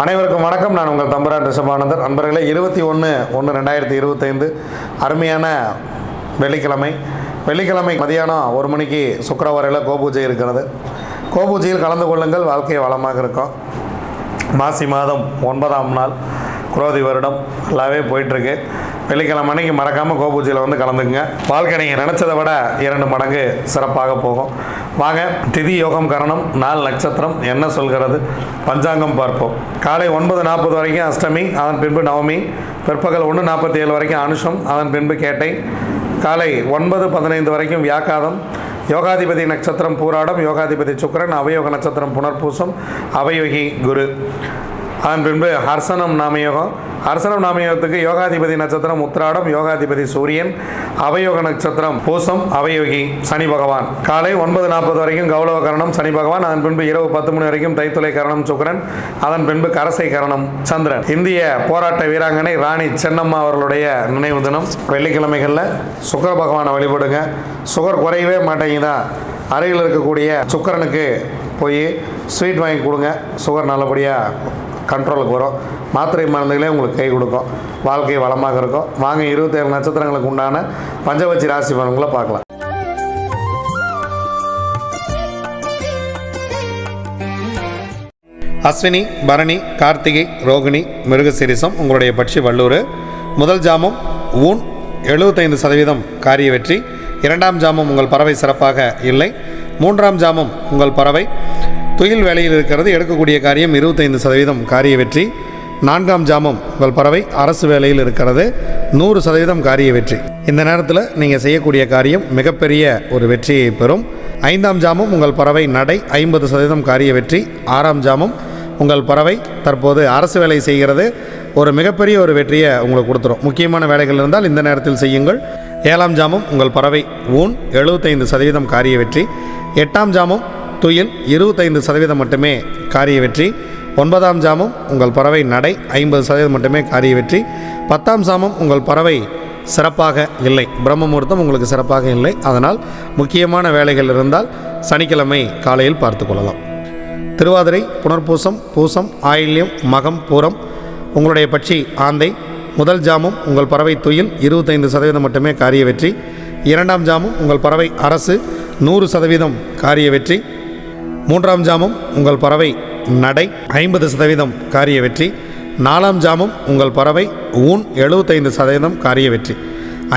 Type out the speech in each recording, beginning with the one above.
அனைவருக்கும் வணக்கம். நான் உங்கள் தம்புரான் ரிஷபானந்தர். நண்பர்களே, 21/1/2025 அருமையான வெள்ளிக்கிழமை மதியானம் 1 மணிக்கு சுக்கிரவாரையில் கோபூஜை இருக்கிறது. கோபூஜையில் கலந்து கொள்ளுங்கள். வாழ்க்கை வளமாக இருக்கும். மாசி மாதம் 9ஆம் நாள், குரோதி வருடம் நல்லாவே போயிட்டுருக்கு. வெள்ளிக்கிழமை அன்னைக்கு மறக்காமல் கோபூஜையில் வந்து கலந்துக்குங்க. வாழ்க்கை நீங்கள் நினச்சதை விட 2 மடங்கு சிறப்பாக போகும். வாங்க, திதி யோகம் கரணம் நாள் நட்சத்திரம் என்ன சொல்கிறது, பஞ்சாங்கம் பார்ப்போம். காலை 9:40 வரைக்கும் அஷ்டமி, அதன் பின்பு நவமி. பிற்பகல் 1:47 வரைக்கும் அனுஷம், அதன் பின்பு கேட்டை. காலை 9:15 வரைக்கும் வியாக்காதம். யோகாதிபதி நட்சத்திரம் பூராடம், யோகாதிபதி சுக்கிரன். அவயோக நட்சத்திரம் புனர்பூசம், அவயோகி குரு. அதன் பின்பு ஹர்சனம் நாமயோகம். ஹர்சனம் நாமயோகத்துக்கு யோகாதிபதி நட்சத்திரம் உத்திராடம், யோகாதிபதி சூரியன். அவயோக நட்சத்திரம் பூசம், அவயோகி சனி பகவான். காலை 9:40 வரைக்கும் கௌளவ கரணம் சனி பகவான். அதன் பின்பு இரவு 10 மணி வரைக்கும் தைத்துளை கரணம் சுக்கிரன். அதன் பின்பு கரசை கரணம் சந்திரன். இந்திய போராட்ட வீராங்கனை ராணி சென்னம்மா அவர்களுடைய நினைவு தினம். வெள்ளிக்கிழமைகளில் சுக்கிர பகவானை வழிபடுங்க. சுகர் குறையவே மாட்டேங்குதா, அருகில் இருக்கக்கூடிய சுக்கிரனுக்கு போய் ஸ்வீட் வாங்கி கொடுங்க. சுகர் நல்லபடியாக கண்ட்ரோலுக்கு வரும். மாத்திரை மருந்துகளே உங்களுக்கு கை கொடுக்கும். வாழ்க்கை வளமாக இருக்கும். வாங்க, 27 நட்சத்திரங்களுக்கு உண்டான பஞ்சவச்சி ராசி பலன்களை பார்க்கலாம். அஸ்வினி, பரணி, கார்த்திகை, ரோகிணி, மிருகசீரிசம் உங்களுடைய பட்சி வல்லூர். முதல் ஜாமம் ஊன் 75% காரிய வெற்றி. 2ஆம் ஜாமம் உங்கள் பறவை சிறப்பாக இல்லை. 3ஆம் ஜாமம் உங்கள் பறவை துயில் வேலையில் இருக்கிறது. எடுக்கக்கூடிய காரியம் 25% காரிய வெற்றி. 4ஆம் ஜாமம் உங்கள் பறவை அரசு வேலையில் இருக்கிறது. 100% காரிய வெற்றி. இந்த நேரத்தில் நீங்கள் செய்யக்கூடிய காரியம் மிகப்பெரிய ஒரு வெற்றியை பெறும். 5ஆம் ஜாமம் உங்கள் பறவை நடை 50% காரிய வெற்றி. 6ஆம் ஜாமம் உங்கள் பறவை தற்போது அரசு வேலை செய்கிறது. ஒரு மிகப்பெரிய ஒரு வெற்றியை உங்களுக்கு கொடுத்துரும். முக்கியமான வேலைகள் இருந்தால் இந்த நேரத்தில் செய்யுங்கள். 7ஆம் ஜாமம் உங்கள் பறவை ஊன் 75% காரிய வெற்றி. 8ஆம் ஜாமம் துயில் 25% மட்டுமே காரிய வெற்றி. 9ஆம் ஜாமம் உங்கள் பறவை நடை 50% மட்டுமே காரிய வெற்றி. 10ஆம் ஜாமம் உங்கள் பறவை சிறப்பாக இல்லை. பிரம்ம முகூர்த்தம் உங்களுக்கு சிறப்பாக இல்லை. அதனால் முக்கியமான வேலைகள் இருந்தால் சனிக்கிழமை காலையில் பார்த்து கொள்ளலாம். திருவாதிரை, புனர்பூசம், பூசம், ஆயில்யம், மகம், பூரம் உங்களுடைய பட்சி ஆந்தை. முதல் ஜாமம் உங்கள் பறவை துயில் 25% மட்டுமே காரிய வெற்றி. 2ஆம் ஜாமம் உங்கள் பறவை அரசு 100% காரிய வெற்றி. 3ஆம் ஜாமம் உங்கள் பறவை நடை 50% காரிய வெற்றி. 4ஆம் ஜாமம் உங்கள் பறவை ஊன் 75% காரிய வெற்றி.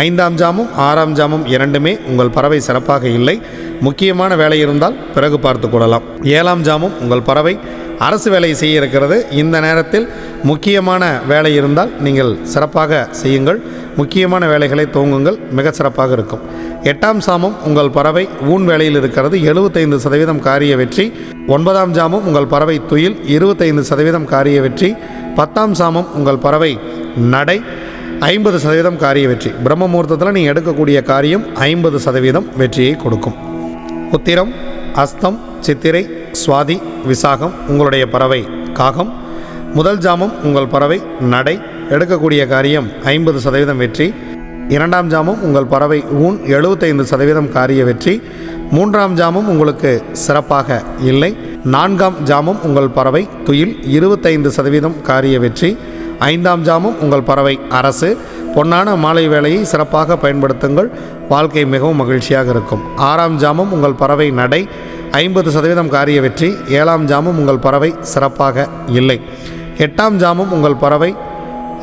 5ஆம் ஜாமம் 6ஆம் ஜாமம் இரண்டுமே உங்கள் பறவை சிறப்பாக இல்லை. முக்கியமான வேலை இருந்தால் பிறகு பார்த்து கொள்ளலாம். 7ஆம் ஜாமம் உங்கள் பறவை அரசு வேலை செய்ய இருக்கிறது. இந்த நேரத்தில் முக்கியமான வேலை இருந்தால் நீங்கள் சிறப்பாக செய்யுங்கள். முக்கியமான வேலைகளை துவங்குங்கள், மிக சிறப்பாக இருக்கும். 8ஆம் சாமம் உங்கள் பறவை ஊன் வேலையில் இருக்கிறது. 75% காரிய வெற்றி. 9ஆம் ஜாமம் உங்கள் பறவை துயில் 25% காரிய வெற்றி. 10ஆம் சாமம் உங்கள் பறவை நடை 50% காரிய வெற்றி. பிரம்ம முகூர்த்தத்தில் நீங்கள் எடுக்கக்கூடிய காரியம் 50% வெற்றியை கொடுக்கும். உத்திரம், அஸ்தம், சித்திரை, சுவாதி, விசாகம் உங்களுடைய பறவை காகம். முதல் ஜாமம் உங்கள் பறவை நடை, எடுக்கக்கூடிய காரியம் 50% வெற்றி. 2ஆம் ஜாமம் உங்கள் பறவை ஊன் 75% காரிய வெற்றி. 3ஆம் ஜாமம் உங்களுக்கு சிறப்பாக இல்லை. 4ஆம் ஜாமம் உங்கள் பறவை துயில் 25% காரிய வெற்றி. 5ஆம் ஜாமம் உங்கள் பறவை அரசு. பொன்னான மாலை வேலையை சிறப்பாக பயன்படுத்துங்கள். வாழ்க்கை மிகவும் மகிழ்ச்சியாக இருக்கும். 6ஆம் ஜாமம் உங்கள் பறவை நடை 50% காரிய வெற்றி. 7ஆம் ஜாமம் உங்கள் பறவை சிறப்பாக இல்லை. 8ஆம் ஜாமம் உங்கள் பறவை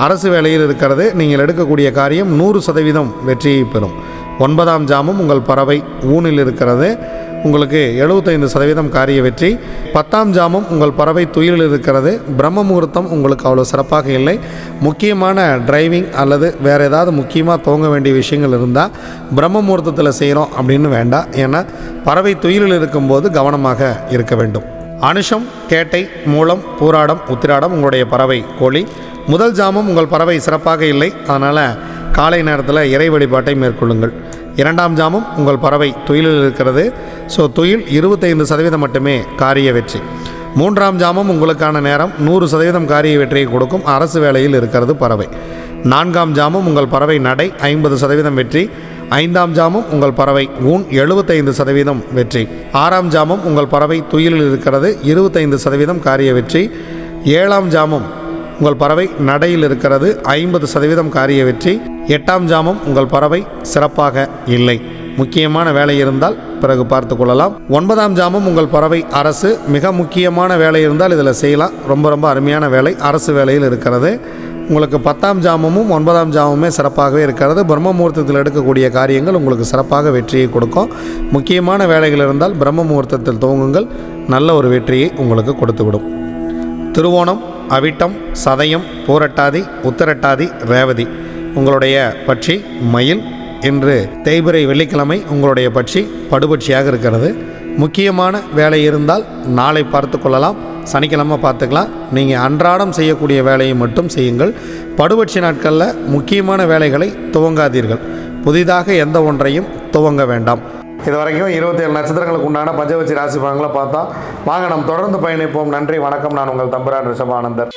அரசு வேலையில் இருக்கிறது. நீங்கள் எடுக்கக்கூடிய காரியம் 100% வெற்றியை பெறும். 9ஆம் ஜாமம் உங்கள் பறவை ஊனில் இருக்கிறது. உங்களுக்கு 75% காரிய வெற்றி. 10ஆம் ஜாமம் உங்கள் பறவை துயிலில் இருக்கிறது. பிரம்ம முகூர்த்தம் உங்களுக்கு அவ்வளோ சிறப்பாக இல்லை. முக்கியமான டிரைவிங் அல்லது வேறு ஏதாவது முக்கியமாக துவங்க வேண்டிய விஷயங்கள் இருந்தால் பிரம்ம முகூர்த்தத்தில் செய்கிறோம் அப்படின்னு வேண்டாம். ஏன்னா பறவை துயிலில் இருக்கும்போது கவனமாக இருக்க வேண்டும். அனுஷம், கேட்டை, மூலம், பூராடம், உத்திராடம் உங்களுடைய பறவை கோழி. முதல் ஜாமம் உங்கள் பறவை சிறப்பாக இல்லை. அதனால் காலை நேரத்தில் இறை வழிபாட்டை மேற்கொள்ளுங்கள். 2ஆம் ஜாமம் உங்கள் பறவை துயிலில் இருக்கிறது. ஸோ துயில் 25% மட்டுமே காரிய வெற்றி. 3ஆம் ஜாமம் உங்களுக்கான நேரம் 100% காரிய வெற்றியை கொடுக்கும். அரசு வேலையில் இருக்கிறது பறவை. 4ஆம் ஜாமம் உங்கள் பறவை நடை 50% வெற்றி. 5ஆம் ஜாமம் உங்கள் பறவை ஊன் 75% வெற்றி. 6ஆம் ஜாமம் உங்கள் பறவை துயிலில் இருக்கிறது. 25% காரிய வெற்றி. 7ஆம் ஜாமம் உங்கள் பறவை நடையில் இருக்கிறது, 50% காரிய வெற்றி. 8ஆம் ஜாமம் உங்கள் பறவை சிறப்பாக இல்லை, முக்கியமான வேலை இருந்தால் பிறகு பார்த்து கொள்ளலாம். 9ஆம் ஜாமம் உங்கள் பறவை அரசு, மிக முக்கியமான வேலை இருந்தால் இதில் செய்யலாம், ரொம்ப ரொம்ப அருமையான வேலை, அரசு வேலையில் இருக்கிறது. உங்களுக்கு 10ஆம் ஜாமமும் 9ஆம் ஜாமமே சிறப்பாகவே இருக்கிறது. பிரம்ம முகூர்த்தத்தில் எடுக்கக்கூடிய காரியங்கள் உங்களுக்கு சிறப்பாக வெற்றியை கொடுக்கும். முக்கியமான வேலைகள் இருந்தால் பிரம்ம முகூர்த்தத்தில் துவங்குங்கள், நல்ல ஒரு வெற்றியை உங்களுக்கு கொடுத்துவிடும். திருவோணம், அவிட்டம், சதயம், பூரட்டாதி, உத்திரட்டாதி, ரேவதி உங்களுடைய பட்சி மயில். இன்று தேய்பிறை வெள்ளிக்கிழமை உங்களுடைய பட்சி படுபட்சியாக இருக்கிறது. முக்கியமான வேலை இருந்தால் நாளை பார்த்து கொள்ளலாம், சனிக்கிழமை பார்த்துக்கலாம். நீங்கள் அன்றாடம் செய்யக்கூடிய வேலையை மட்டும் செய்யுங்கள். படுபட்சி நாட்களில் முக்கியமான வேலைகளை துவங்காதீர்கள், புதிதாக எந்த ஒன்றையும் துவங்க வேண்டாம். இது வரைக்கும் 27 நட்சத்திரங்களுக்கு உண்டான பஞ்சவச்சி ராசி பலன்களை பார்த்தோம். வாங்க நாம் தொடர்ந்து பயணிப்போம். நன்றி, வணக்கம். நான் உங்கள் தம்புரான் ரிஷபானந்தர்.